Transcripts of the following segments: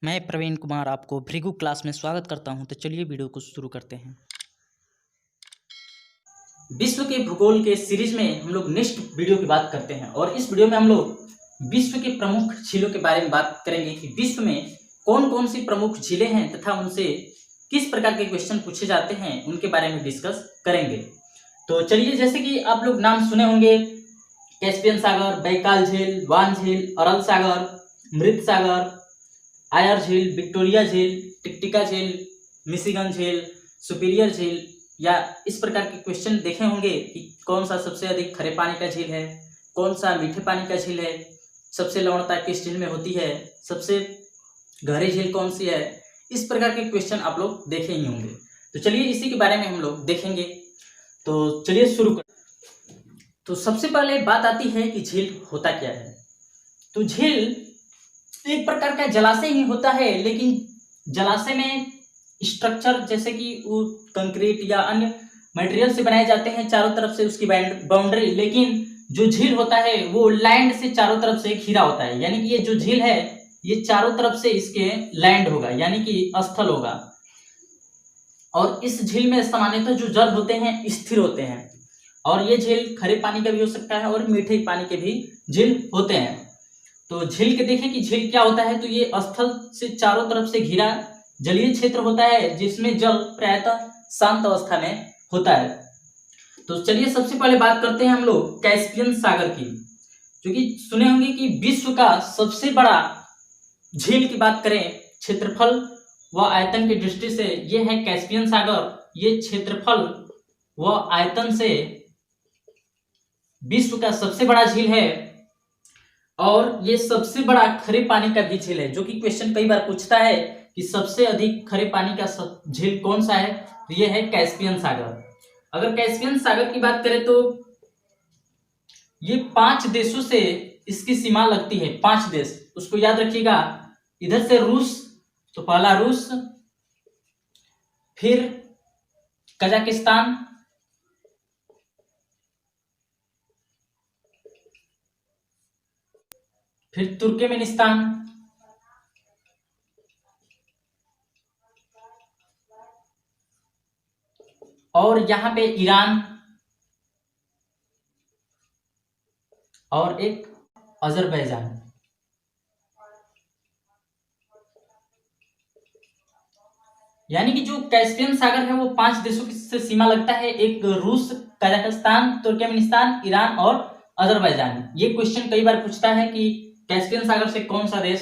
मैं प्रवीण कुमार आपको भृगु क्लास में स्वागत करता हूं। तो चलिए वीडियो को शुरू करते हैं। विश्व के भूगोल के सीरीज में हम लोग नेक्स्ट वीडियो की बात करते हैं और इस वीडियो में हम लोग विश्व के प्रमुख झीलों के बारे में बात करेंगे कि विश्व में कौन कौन सी प्रमुख झीलें हैं तथा उनसे किस प्रकार के क्वेश्चन पूछे जाते हैं उनके बारे में डिस्कस करेंगे। तो चलिए, जैसे कि आप लोग नाम सुने होंगे, कैस्पियन सागर, बैकाल झील, वान झील, अरल सागर, मृत सागर, आयर झील, विक्टोरिया झील, टिकटिका झील, मिशिगन झील, सुपीरियर झील, या इस प्रकार के क्वेश्चन देखे होंगे कि कौन सा सबसे अधिक खरे पानी का झील है, कौन सा मीठे पानी का झील है, सबसे लवणता किस झील में होती है, सबसे गहरी झील कौन सी है। इस प्रकार के क्वेश्चन आप लोग देखे ही होंगे। तो चलिए इसी के बारे में हम लोग देखेंगे। तो चलिए शुरू कर। तो सबसे पहले बात आती है कि झील होता क्या है। तो झील एक प्रकार का जलाशय ही होता है, लेकिन जलाशय में स्ट्रक्चर जैसे कि वो कंक्रीट या अन्य मटेरियल से बनाए जाते हैं, चारों तरफ से उसकी बाउंड्री, लेकिन जो झील होता है वो लैंड से चारों तरफ से घिरा होता है। यानी कि ये जो झील है ये चारों तरफ से इसके लैंड होगा, यानी कि स्थल होगा। और इस झील में सामान्यतः जो जल होते हैं स्थिर होते हैं, और ये झील खरे पानी का भी हो सकता है और मीठे पानी के भी झील होते हैं। तो झील के देखें कि झील क्या होता है। तो ये स्थल से चारों तरफ से घिरा जलीय क्षेत्र होता है जिसमें जल प्रायतः शांत अवस्था में होता है। तो चलिए सबसे पहले बात करते हैं हम लोग कैस्पियन सागर की, जो कि सुने होंगे कि विश्व का सबसे बड़ा झील की बात करें क्षेत्रफल व आयतन की दृष्टि से ये है कैस्पियन सागर। ये क्षेत्रफल व आयतन से विश्व का सबसे बड़ा झील है और ये सबसे बड़ा खरे पानी का भी झील है, जो कि क्वेश्चन कई बार पूछता है कि सबसे अधिक खरे पानी का झील कौन सा है। तो ये है कैस्पियन सागर। अगर कैस्पियन सागर की बात करें तो ये 5 देशों से इसकी सीमा लगती है। 5 देश, उसको याद रखिएगा। इधर से रूस, तो पहला रूस, फिर कजाकिस्तान, फिर तुर्कमेनिस्तान, और यहां पे ईरान, और एक अजरबैजान। यानी कि जो कैस्पियन सागर है वो 5 देशों से सीमा लगता है, एक रूस, कजाकिस्तान, तुर्कमेनिस्तान, ईरान और अजरबैजान। ये क्वेश्चन कई बार पूछता है कि कैस्पियन सागर से कौन सा देश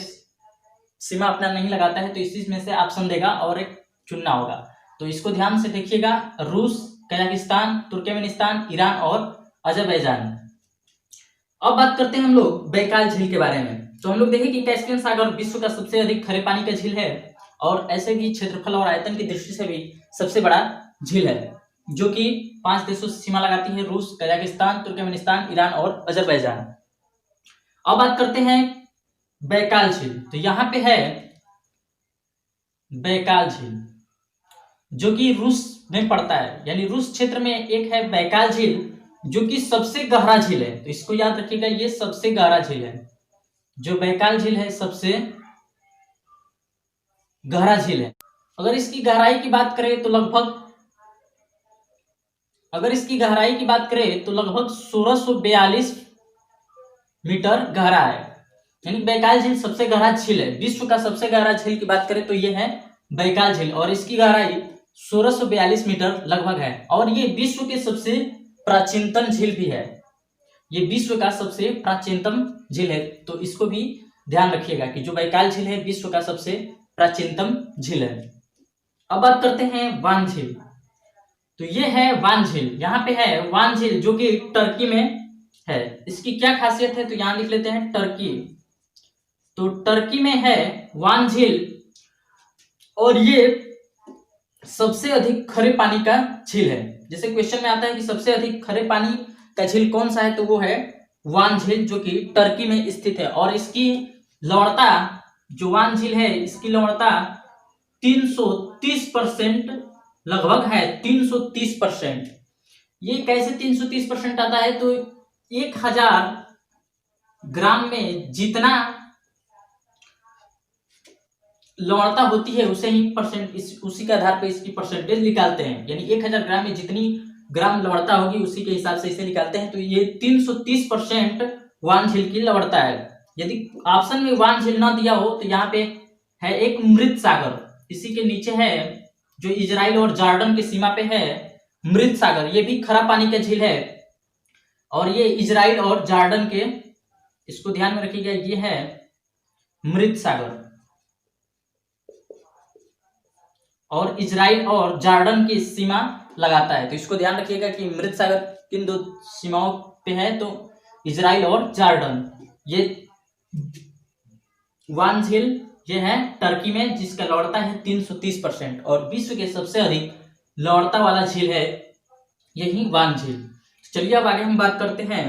सीमा अपना नहीं लगाता है, तो इसी में से ऑप्शन देगा और एक चुनना होगा। तो इसको ध्यान से देखिएगा, रूस, कजाकिस्तान, तुर्कमेनिस्तान, ईरान और अजरबैजान। अब बात करते हैं हम लोग बैकाल झील के बारे में। तो हम लोग देखें कि कैस्पियन सागर विश्व का सबसे अधिक खरे पानी का झील है और ऐसे भी क्षेत्रफल और आयतन की दृष्टि से भी सबसे बड़ा झील है, जो कि 5 देशों से सीमा लगाती है, रूस, कजाकिस्तान, तुर्कमेनिस्तान, ईरान और अजरबैजान। अब बात करते हैं बैकाल झील। तो यहाँ पे है बैकाल झील, जो कि रूस में पड़ता है, यानी रूस क्षेत्र में एक है बैकाल झील, जो कि सबसे गहरा झील है। तो इसको याद रखिएगा, ये सबसे गहरा झील है। जो बैकाल झील है सबसे गहरा झील है। अगर इसकी गहराई की बात करें तो लगभग 1642 मीटर गहरा है। यानी बैकाल झील सबसे गहरा झील है। विश्व का सबसे गहरा झील की बात करें तो ये है बैकाल झील और इसकी गहराई 1642 मीटर लगभग है। और ये विश्व के सबसे प्राचीनतम झील भी है। ये विश्व का सबसे प्राचीनतम झील है, तो इसको भी ध्यान रखिएगा कि जो बैकाल झील है विश्व का सबसे प्राचीनतम झील है। अब बात करते हैं वान झील। तो ये है वान झील। यहाँ पे है वान झील, जो कि टर्की में है। इसकी क्या खासियत है तो यहां लिख लेते हैं टर्की। तो टर्की में है वान झील और ये सबसे अधिक खरे पानी का झील है। जैसे क्वेश्चन में आता है कि सबसे अधिक खरे पानी का झील कौन सा है, तो वो है वान झील, जो कि टर्की में स्थित है। और इसकी लवणता, जो वान झील है, इसकी लवणता 330% लगभग है। 330%। ये कैसे 330% आता है, तो 1000 ग्राम में जितना लवणता होती है उसे ही उसी के आधार पर इसकी परसेंटेज निकालते हैं। यानी 1000 ग्राम में जितनी ग्राम लवणता होगी उसी के हिसाब से इसे निकालते हैं। तो ये 330% वान झील की लवणता है। यदि ऑप्शन में वान झील ना दिया हो तो यहाँ पे है एक मृत सागर, इसी के नीचे है जो इजराइल और जॉर्डन की सीमा पे है मृत सागर, ये भी खरा पानी का झील है और ये इजराइल और जॉर्डन के, इसको ध्यान में रखिएगा, ये है मृत सागर और इजराइल और जॉर्डन की सीमा लगाता है। तो इसको ध्यान रखिएगा कि मृत सागर किन दो सीमाओं पे है, तो इजराइल और जॉर्डन। ये वान झील ये है टर्की में जिसका लवणता है 330% और विश्व के सबसे अधिक लवणता वाला झील है यही वान झील। चलिए अब आगे हम बात करते हैं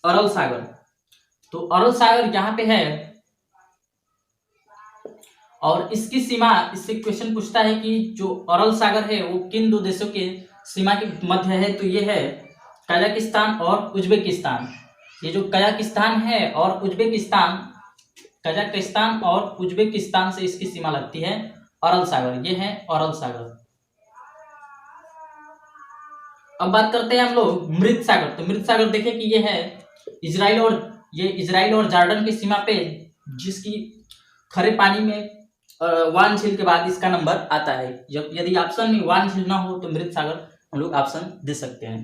अरल सागर। तो अरल सागर यहाँ पे है और इसकी सीमा, इससे क्वेश्चन पूछता है कि जो अरल सागर है वो किन दो देशों के सीमा के मध्य है, तो ये है कजाकिस्तान और उज्बेकिस्तान। ये जो कजाकिस्तान है और उज्बेकिस्तान, कजाकिस्तान और उज्बेकिस्तान से इसकी सीमा लगती है अरल सागर, ये है अरल सागर। अब बात करते हैं हम लोग मृत सागर। तो मृत सागर देखें कि ये है इजराइल और जॉर्डन की सीमा पे, जिसकी खरे पानी में वान झील के बाद इसका नंबर आता है। यदि ऑप्शन में वान झील ना हो तो मृत सागर हम लोग ऑप्शन दे सकते हैं।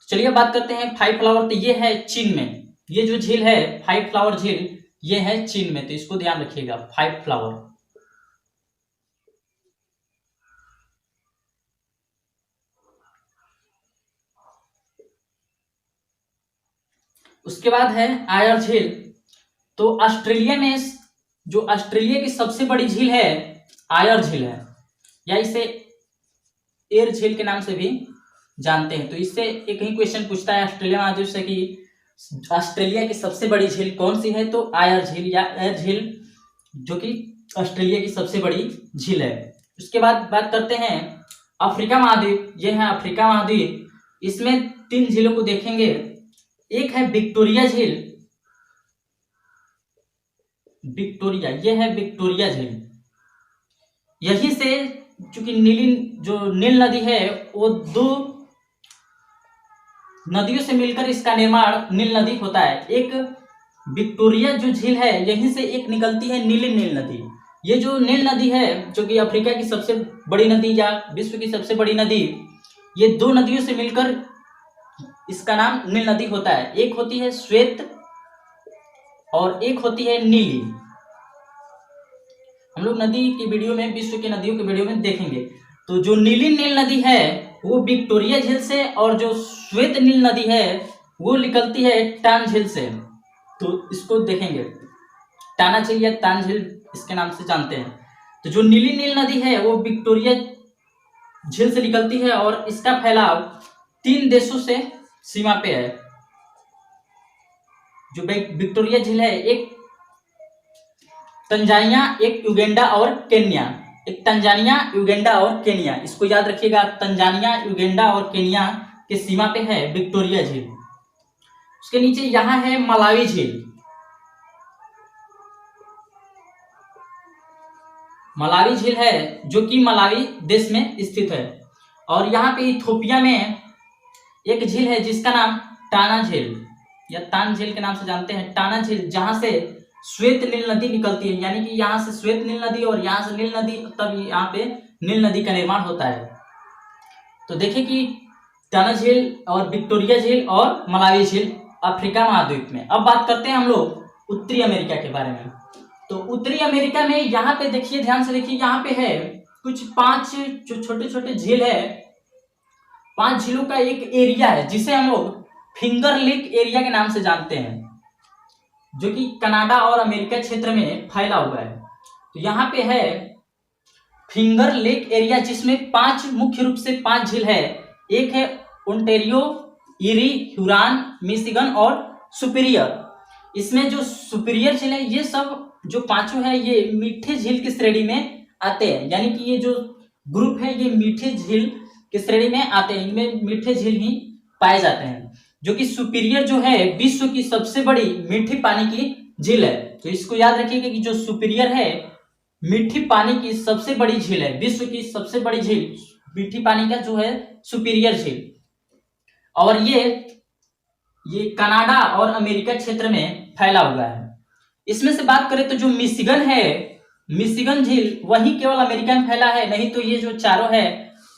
चलिए बात करते हैं फाइव फ्लावर। तो ये है चीन में, ये जो झील है फाइव फ्लावर झील ये है चीन में, तो इसको ध्यान रखिएगा फाइव फ्लावर। उसके बाद है आयर झील। तो ऑस्ट्रेलिया में जो ऑस्ट्रेलिया की सबसे बड़ी झील है आयर झील है, या इसे एयर झील के नाम से भी जानते हैं। तो इससे एक ही क्वेश्चन पूछता है ऑस्ट्रेलिया महाद्वीप से कि ऑस्ट्रेलिया की सबसे बड़ी झील कौन सी है, तो आयर झील या एयर झील जो कि ऑस्ट्रेलिया की सबसे बड़ी झील है। उसके बाद बात करते हैं अफ्रीका महाद्वीप। यह है अफ्रीका महाद्वीप, इसमें 3 झीलों को देखेंगे। एक है विक्टोरिया झील, विक्टोरिया, यह है विक्टोरिया झील। यही से चूंकि नील नदी है वो 2 नदियों से मिलकर इसका निर्माण नील नदी होता है। एक विक्टोरिया जो झील है यहीं से एक निकलती है नील नदी। ये जो नील नदी है जो कि अफ्रीका की सबसे बड़ी नदी या विश्व की सबसे बड़ी नदी, ये 2 नदियों से मिलकर इसका नाम नील नदी होता है। एक होती है श्वेत और एक होती है नीली। हम लोग नदी की वीडियो में, विश्व की नदियों की वीडियो में देखेंगे। तो जो नील नदी है वो विक्टोरिया झील से और जो श्वेत नील नदी है वो निकलती है टान झील से। तो इसको देखेंगे, टाना झील या टान झील इसके नाम से जानते हैं। तो जो नील नदी है वो विक्टोरिया झील से निकलती है और इसका फैलाव 3 देशों से सीमा पे है। जो विक्टोरिया झील है, एक तंजानिया, एक युगांडा और केन्या। एक तंजानिया, युगांडा और केन्या, इसको याद रखिएगा। तंजानिया, युगांडा और केन्या के सीमा पे है विक्टोरिया झील। उसके नीचे यहां है मलावी झील। मलावी झील है जो कि मलावी देश में स्थित है। और यहाँ पे इथोपिया में एक झील है जिसका नाम टाना झील या तान झील के नाम से जानते हैं। टाना झील, जहां से श्वेत नील नदी निकलती है, यानी कि यहाँ से श्वेत नील नदी और यहाँ से नील नदी, तब यहाँ पे नील नदी का निर्माण होता है। तो देखिए कि टाना झील और विक्टोरिया झील और मलावी झील अफ्रीका महाद्वीप में। अब बात करते हैं हम लोग उत्तरी अमेरिका के बारे में। तो उत्तरी अमेरिका में यहाँ पे देखिए, ध्यान से देखिए, यहाँ पे है कुछ 5 जो छोटे छोटे झील है। 5 झीलों का एक एरिया है जिसे हम लोग फिंगर लेक एरिया के नाम से जानते हैं, जो कि कनाडा और अमेरिका क्षेत्र में फैला हुआ है। तो यहाँ पे है फिंगर लेक एरिया जिसमें 5 मुख्य रूप से 5 झील है। एक है ओंटेरियो, इरी, ह्यूरॉन, मिशिगन और सुपीरियर। इसमें जो सुपीरियर झील है, ये सब जो 5 है ये मीठे झील की श्रेणी में आते हैं। यानी कि ये जो ग्रुप है ये मीठे झील की श्रेणी में आते हैं, इनमें मीठे झील ही पाए जाते हैं। जो कि सुपीरियर जो है विश्व की सबसे बड़ी मीठे पानी की झील है। तो इसको याद रखिएगा कि जो सुपीरियर है मीठी पानी की सबसे बड़ी झील है, विश्व की सबसे बड़ी झील मीठी पानी का जो है सुपीरियर झील। और ये कनाडा और अमेरिका क्षेत्र में फैला हुआ है। इसमें से बात करें तो जो मिशिगन है, मिशिगन झील वही केवल अमेरिका में फैला है, नहीं तो ये जो चारों है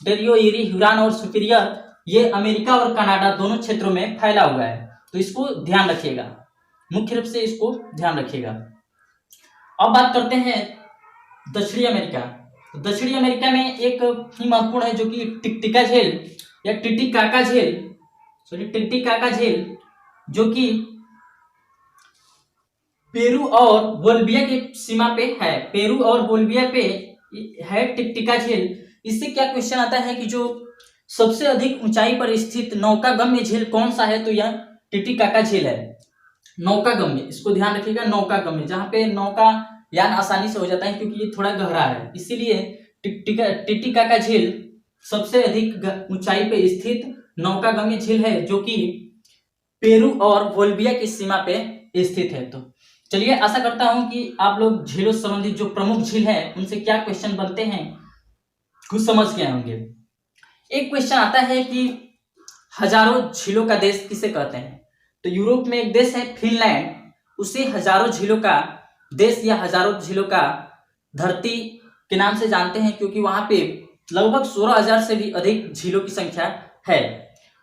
डेरियो, इरी, ह्यूरॉन और सुपीरियर, ये अमेरिका और कनाडा दोनों क्षेत्रों में फैला हुआ है। तो इसको ध्यान रखिएगा, मुख्य रूप से इसको ध्यान रखिएगा। अब बात करते हैं दक्षिणी अमेरिका। तो दक्षिणी अमेरिका में एक ही महत्वपूर्ण है जो कि टिटिकाका झील या टिटिकाका झील, सॉरी टिटिकाका झील, जो कि पेरू और बोलिविया की सीमा पे है। पेरू और बोलिविया पे है टिटिकाका झील। इससे क्या क्वेश्चन आता है कि जो सबसे अधिक ऊंचाई पर स्थित नौकागम्य झील कौन सा है, तो यह टिटिकाका झील है। नौकागम्य, इसको ध्यान रखिएगा, नौकागम्य, जहां पे नौका यान आसानी से हो जाता है क्योंकि ये थोड़ा गहरा है, इसीलिए टिटिकाका झील सबसे अधिक ऊंचाई पे स्थित नौकागम्य झील है, जो कि पेरू और बोलिविया की सीमा पे स्थित है। तो चलिए, आशा करता हूं कि आप लोग झीलों से संबंधित जो प्रमुख झील है उनसे क्या क्वेश्चन बनते हैं कुछ समझ गए होंगे। एक क्वेश्चन आता है कि हजारों झीलों का देश किसे कहते हैं। तो यूरोप में एक देश है फिनलैंड, उसे हजारों झीलों का देश या हजारों झीलों का धरती के नाम से जानते हैं, क्योंकि वहां पे लगभग 16,000 से भी अधिक झीलों की संख्या है।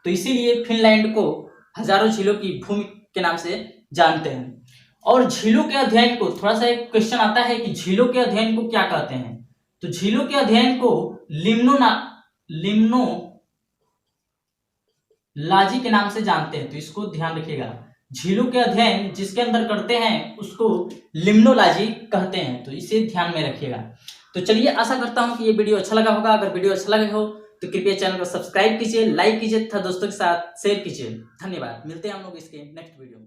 तो इसीलिए फिनलैंड को हजारों झीलों की भूमि के नाम से जानते हैं। और झीलों के अध्ययन को, थोड़ा सा एक क्वेश्चन आता है कि झीलों के अध्ययन को क्या कहते हैं। तो झीलों के अध्ययन को लिम्नोलॉजी के नाम से जानते हैं। तो इसको ध्यान रखिएगा, झीलों के अध्ययन जिसके अंदर करते हैं उसको लिम्नोलॉजी कहते हैं। तो इसे ध्यान में रखिएगा। तो चलिए, आशा करता हूं कि ये वीडियो अच्छा लगा होगा। अगर वीडियो अच्छा लगे हो तो कृपया चैनल को सब्सक्राइब कीजिए, लाइक कीजिए तथा दोस्तों के साथ शेयर कीजिए। धन्यवाद। मिलते हैं हम लोग इसके नेक्स्ट वीडियो में।